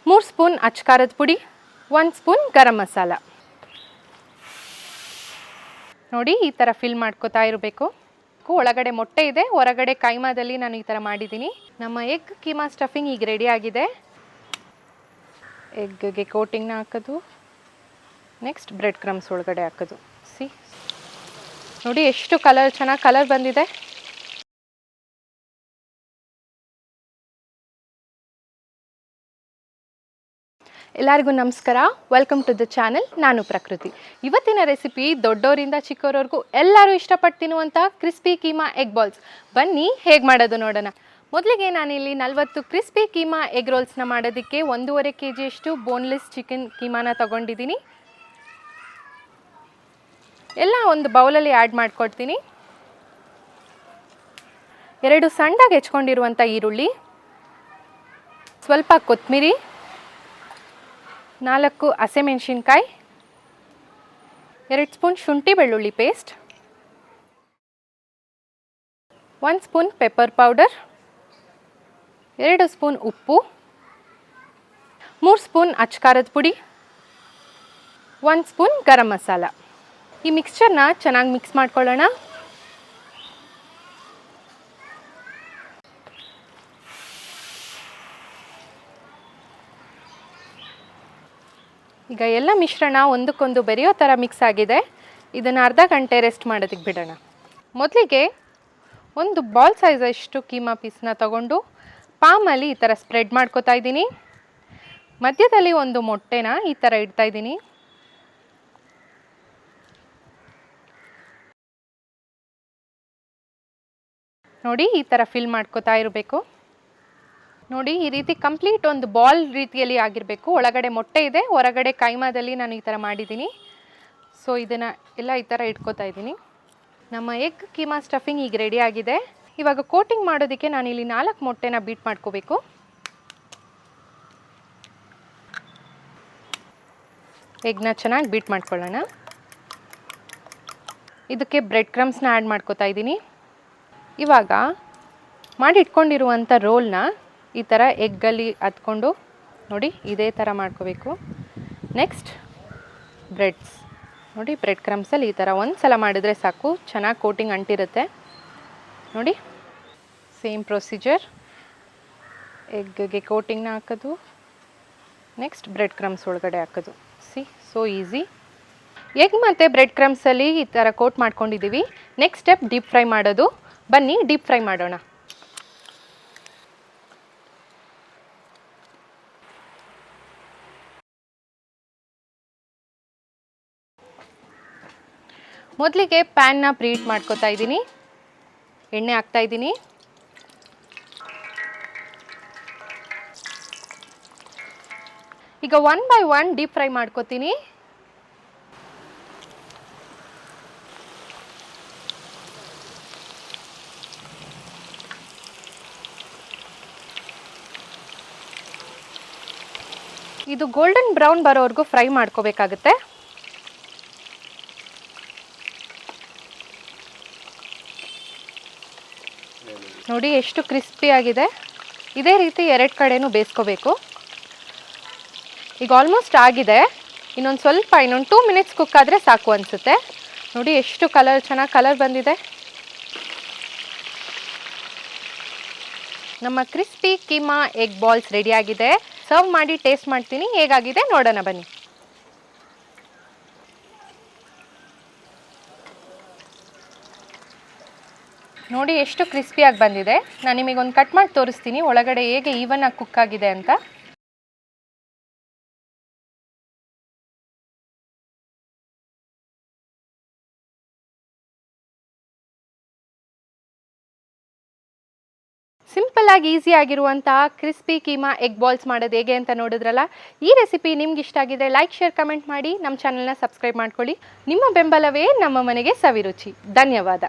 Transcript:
3 spoon ಅಚ್ಕಾರದ ಪುಡಿ, 1 spoon garam masala. ನೋಡಿ ಈ ಥರ ಫಿಲ್ ಮಾಡ್ಕೋತಾ ಇರಬೇಕು. ಒಳಗಡೆ ಮೊಟ್ಟೆ ಇದೆ, ಹೊರಗಡೆ ಕೈಮಾದಲ್ಲಿ ನಾನು ಈ ಥರ ಮಾಡಿದ್ದೀನಿ. ನಮ್ಮ ಎಗ್ ಕೀಮಾ ಸ್ಟಫಿಂಗ್ ಈಗ ರೆಡಿ ಆಗಿದೆ. ಎಗ್ಗೆ ಕೋಟಿಂಗ್ನ ಹಾಕೋದು, ನೆಕ್ಸ್ಟ್ ಬ್ರೆಡ್ ಕ್ರಮ್ಸ್ ಒಳಗಡೆ ಹಾಕೋದು. ನೋಡಿ ಎಷ್ಟು ಚೆನ್ನಾಗಿ ಕಲರ್ ಬಂದಿದೆ. ಎಲ್ಲರಿಗೂ ನಮಸ್ಕಾರ, ವೆಲ್ಕಮ್ ಟು ದ ಚಾನೆಲ್. ನಾನು ಪ್ರಕೃತಿ. ಇವತ್ತಿನ ರೆಸಿಪಿ ದೊಡ್ಡವರಿಂದ ಚಿಕ್ಕವರವರೆಗೂ ಎಲ್ಲರೂ ಇಷ್ಟಪಟ್ಟು ತಿನ್ನುವಂಥ ಕ್ರಿಸ್ಪಿ ಕೀಮಾ ಎಗ್ ಬಾಲ್ಸ್. ಬನ್ನಿ ಹೇಗೆ ಮಾಡೋದು ನೋಡೋಣ. ಮೊದಲಿಗೆ ನಾನಿಲ್ಲಿ 40 ಕ್ರಿಸ್ಪಿ ಕೀಮಾ ಎಗ್ ರೋಲ್ಸ್ನ ಮಾಡೋದಕ್ಕೆ 1.5 kg ಬೋನ್ಲೆಸ್ ಚಿಕನ್ ಕೀಮಾನ ತೊಗೊಂಡಿದ್ದೀನಿ. ಎಲ್ಲ ಒಂದು ಬೌಲಲ್ಲಿ ಆ್ಯಡ್ ಮಾಡ್ಕೊಡ್ತೀನಿ. 2 ಸಣ್ಣದಾಗಿ ಹೆಚ್ಕೊಂಡಿರುವಂಥ ಈರುಳ್ಳಿ, ಸ್ವಲ್ಪ ಕೊತ್ತಂಬರಿ, 4 ಹಸಿಮೆಣಸಿನ್ಕಾಯಿ, 2 ಸ್ಪೂನ್ ಶುಂಠಿ ಬೆಳ್ಳುಳ್ಳಿ paste, 1 spoon pepper powder, 2 spoon ಉಪ್ಪು, 3 ಸ್ಪೂನ್ ಅಚ್ಕಾರದ ಪುಡಿ, 1 ಸ್ಪೂನ್ ಗರಂ ಮಸಾಲ. ಈ ಮಿಕ್ಸ್ಚರ್ನ ಚೆನ್ನಾಗಿ ಮಿಕ್ಸ್ ಮಾಡ್ಕೊಳ್ಳೋಣ. ಈಗ ಎಲ್ಲ ಮಿಶ್ರಣ ಒಂದಕ್ಕೊಂದು ಬೆರೆಯೋ ಥರ ಮಿಕ್ಸ್ ಆಗಿದೆ. ಇದನ್ನು ಅರ್ಧ ಗಂಟೆ ರೆಸ್ಟ್ ಮಾಡೋದಕ್ಕೆ ಬಿಡೋಣ. ಮೊದಲಿಗೆ ಒಂದು ಬಾಲ್ ಸೈಜ್ ಅಷ್ಟು ಕೀಮಾ ಪೀಸ್ನ ತಗೊಂಡು ಪಾಮಲ್ಲಿ ಈ ಥರ ಸ್ಪ್ರೆಡ್ ಮಾಡ್ಕೋತಾ ಇದ್ದೀನಿ. ಮಧ್ಯದಲ್ಲಿ ಒಂದು ಮೊಟ್ಟೆನ ಈ ಥರ ಇಡ್ತಾ ಇದ್ದೀನಿ. ನೋಡಿ ಈ ಥರ ಫಿಲ್ ಮಾಡ್ಕೋತಾ ಇರಬೇಕು. ನೋಡಿ ಈ ರೀತಿ ಕಂಪ್ಲೀಟ್ ಒಂದು ಬಾಲ್ ರೀತಿಯಲ್ಲಿ ಆಗಿರಬೇಕು. ಒಳಗಡೆ ಮೊಟ್ಟೆ ಇದೆ, ಹೊರಗಡೆ ಕೈಮಾದಲ್ಲಿ ನಾನು ಈ ಥರ ಮಾಡಿದ್ದೀನಿ. ಸೊ ಇದನ್ನು ಎಲ್ಲ ಈ ಥರ ಇಟ್ಕೋತಾ ಇದ್ದೀನಿ. ನಮ್ಮ ಎಗ್ ಕೀಮಾ ಸ್ಟಫಿಂಗ್ ಈಗ ರೆಡಿ ಆಗಿದೆ. ಇವಾಗ ಕೋಟಿಂಗ್ ಮಾಡೋದಕ್ಕೆ ನಾನಿಲ್ಲಿ 4 ಮೊಟ್ಟೆನ ಬೀಟ್ ಮಾಡ್ಕೋಬೇಕು. ಎಗ್ನ ಚೆನ್ನಾಗಿ ಬೀಟ್ ಮಾಡ್ಕೊಳ್ಳೋಣ. ಇದಕ್ಕೆ ಬ್ರೆಡ್ ಕ್ರಮ್ಸ್ನ ಆ್ಯಡ್ ಮಾಡ್ಕೋತಾ ಇದ್ದೀನಿ. ಇವಾಗ ಮಾಡಿ ಇಟ್ಕೊಂಡಿರುವಂಥ ರೋಲ್ನ ಈ ಥರ ಎಗ್ಗಲ್ಲಿ ಹತ್ಕೊಂಡು ನೋಡಿ ಇದೇ ಥರ ಮಾಡ್ಕೋಬೇಕು. ನೆಕ್ಸ್ಟ್ ಬ್ರೆಡ್ಸ್ ನೋಡಿ, ಬ್ರೆಡ್ ಕ್ರಮ್ಸಲ್ಲಿ ಈ ಥರ ಒಂದು ಸಲ ಮಾಡಿದ್ರೆ ಸಾಕು, ಚೆನ್ನಾಗಿ ಕೋಟಿಂಗ್ ಅಂಟಿರುತ್ತೆ. ನೋಡಿ ಸೇಮ್ ಪ್ರೊಸೀಜರ್, ಎಗ್ಗೆ ಕೋಟಿಂಗ್ನ ಹಾಕೋದು, ನೆಕ್ಸ್ಟ್ ಬ್ರೆಡ್ ಕ್ರಮ್ಸ್ ಒಳಗಡೆ ಹಾಕೋದು. So easy. ಎಗ್ ಮತ್ತು ಬ್ರೆಡ್ ಕ್ರಮ್ಸಲ್ಲಿ ಈ ಥರ ಕೋಟ್ ಮಾಡ್ಕೊಂಡಿದ್ದೀವಿ. ನೆಕ್ಸ್ಟ್ ಸ್ಟೆಪ್ ಡೀಪ್ ಫ್ರೈ ಮಾಡೋದು. ಬನ್ನಿ ಡೀಪ್ ಫ್ರೈ ಮಾಡೋಣ. ಮೊದಲಿಗೆ ಪ್ಯಾನ್ನ ಪ್ರೀಹೀಟ್ ಮಾಡ್ಕೋತಾ ಇದ್ದೀನಿ. ಎಣ್ಣೆ ಹಾಕ್ತಾ ಇದ್ದೀನಿ. ಈಗ 1 by 1 ಡೀಪ್ ಫ್ರೈ ಮಾಡ್ಕೋತೀನಿ. ಇದು ಗೋಲ್ಡನ್ ಬ್ರೌನ್ ಬರೋವರೆಗೂ ಫ್ರೈ ಮಾಡ್ಕೋಬೇಕಾಗುತ್ತೆ. ನೋಡಿ ಎಷ್ಟು ಕ್ರಿಸ್ಪಿ ಆಗಿದೆ. ಇದೇ ರೀತಿ 2 ಕಡೆನೂ ಬೇಯಿಸ್ಕೋಬೇಕು. ಈಗ ಆಲ್ಮೋಸ್ಟ್ ಆಗಿದೆ. ಇನ್ನೊಂದು 2 ಮಿನಿಟ್ಸ್ ಕುಕ್ ಆದರೆ ಸಾಕು ಅನಿಸುತ್ತೆ. ನೋಡಿ ಎಷ್ಟು ಚೆನ್ನಾಗಿ ಕಲರ್ ಬಂದಿದೆ. ನಮ್ಮ crispy keema egg balls ready ಆಗಿದೆ. ಸರ್ವ್ ಮಾಡಿ ಟೇಸ್ಟ್ ಮಾಡ್ತೀನಿ, ಹೇಗಾಗಿದೆ ನೋಡೋಣ ಬನ್ನಿ. ನೋಡಿ ಎಷ್ಟು ಕ್ರಿಸ್ಪಿಯಾಗಿ ಬಂದಿದೆ. ನಾನು ನಿಮಗೊಂದು ಕಟ್ ಮಾಡಿ ತೋರಿಸ್ತೀನಿ ಒಳಗಡೆ ಹೇಗೆ ಈವನಾಗಿ ಕುಕ್ ಆಗಿದೆ ಅಂತ. ಸಿಂಪಲ್ ಆಗಿ ಈಸಿ ಆಗಿರುವಂತಹ ಕ್ರಿಸ್ಪಿ ಕೀಮಾ ಎಗ್ ಬಾಲ್ಸ್ ಮಾಡೋದು ಹೇಗೆ ಅಂತ ನೋಡಿದ್ರಲ್ಲ. ಈ ರೆಸಿಪಿ ನಿಮ್ಗೆ ಇಷ್ಟ ಆಗಿದೆ ಲೈಕ್, ಶೇರ್, ಕಮೆಂಟ್ ಮಾಡಿ. ನಮ್ಮ ಚಾನೆಲ್ನ ಸಬ್ಸ್ಕ್ರೈಬ್ ಮಾಡ್ಕೊಳ್ಳಿ. ನಿಮ್ಮ ಬೆಂಬಲವೇ ನಮ್ಮ ಮನೆಗೆ ಸವಿರುಚಿ. ಧನ್ಯವಾದ.